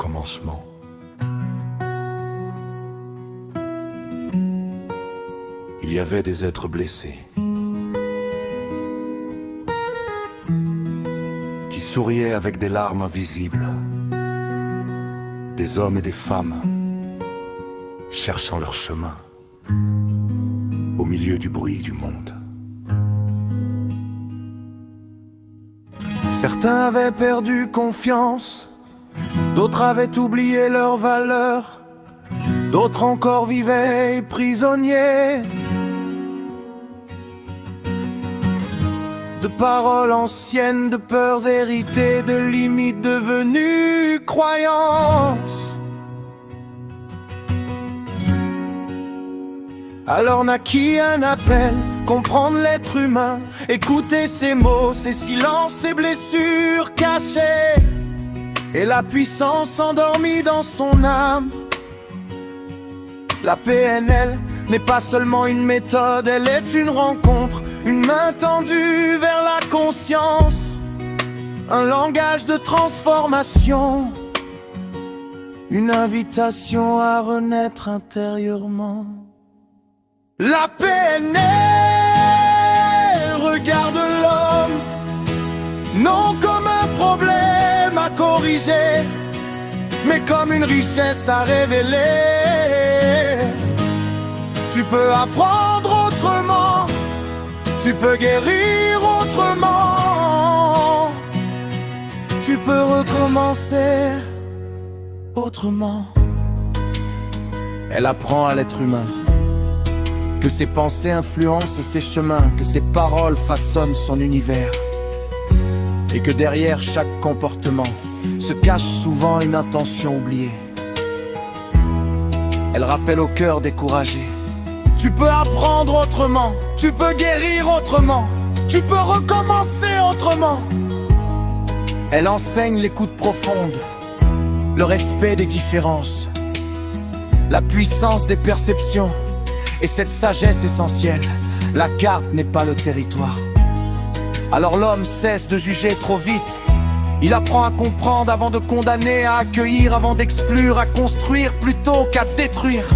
commencement. Il y avait des êtres blessés qui souriaient avec des larmes invisibles, des hommes et des femmes cherchant leur chemin au milieu du bruit du monde. Certains avaient perdu confiance, d'autres avaient oublié leurs valeurs, d'autres encore vivaient prisonniers de paroles anciennes, de peurs héritées, de limites devenues croyances. Alors naquit un appel, comprendre l'être humain, écouter ses mots, ses silences, ses blessures cachées, et la puissance endormie dans son âme. La PNL n'est pas seulement une méthode, elle est une rencontre, une main tendue vers la conscience, un langage de transformation, une invitation à renaître intérieurement. La PNL regarde l'homme non comme un problème à corriger, mais comme une richesse à révéler. Tu peux apprendre autrement, tu peux guérir autrement, tu peux recommencer autrement. Elle apprend à l'être humain que ses pensées influencent ses chemins, que ses paroles façonnent son univers, et que derrière chaque comportement se cache souvent une intention oubliée. Elle rappelle au cœur découragé: tu peux apprendre autrement, tu peux guérir autrement, tu peux recommencer autrement. Elle enseigne l'écoute profonde, le respect des différences, la puissance des perceptions et cette sagesse essentielle. La carte n'est pas le territoire. Alors l'homme cesse de juger trop vite. Il apprend à comprendre avant de condamner, à accueillir avant d'exclure, à construire plutôt qu'à détruire.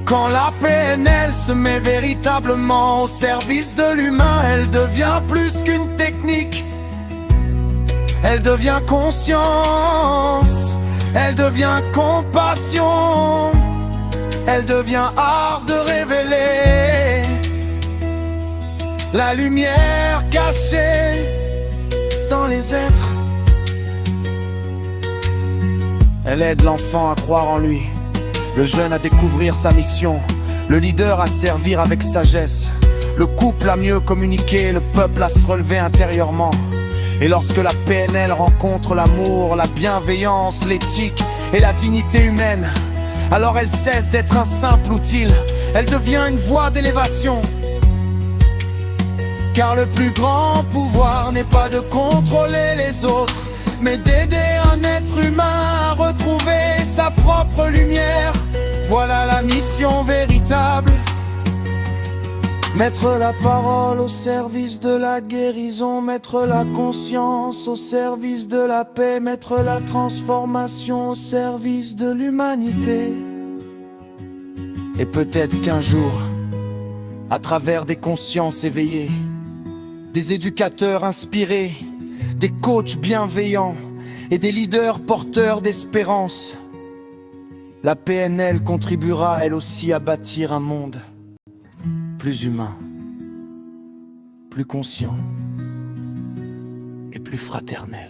Quand la PNL se met véritablement au service de l'humain, elle devient plus qu'une technique. Elle devient conscience, elle devient compassion, elle devient art de révéler la lumière cachée dans les êtres. Elle aide l'enfant à croire en lui, le jeune à découvrir sa mission, le leader à servir avec sagesse, le couple à mieux communiquer, le peuple à se relever intérieurement. Et lorsque la PNL rencontre l'amour, la bienveillance, l'éthique et la dignité humaine, alors elle cesse d'être un simple outil, elle devient une voie d'élévation. Car le plus grand pouvoir n'est pas de contrôler les autres, mais d'aider un être humain à retrouver sa propre lumière. Voilà la mission véritable: mettre la parole au service de la guérison, mettre la conscience au service de la paix, mettre la transformation au service de l'humanité. Et peut-être qu'un jour, à travers des consciences éveillées, des éducateurs inspirés, des coachs bienveillants et des leaders porteurs d'espérance, la PNL contribuera elle aussi à bâtir un monde plus humain, plus conscient et plus fraternel.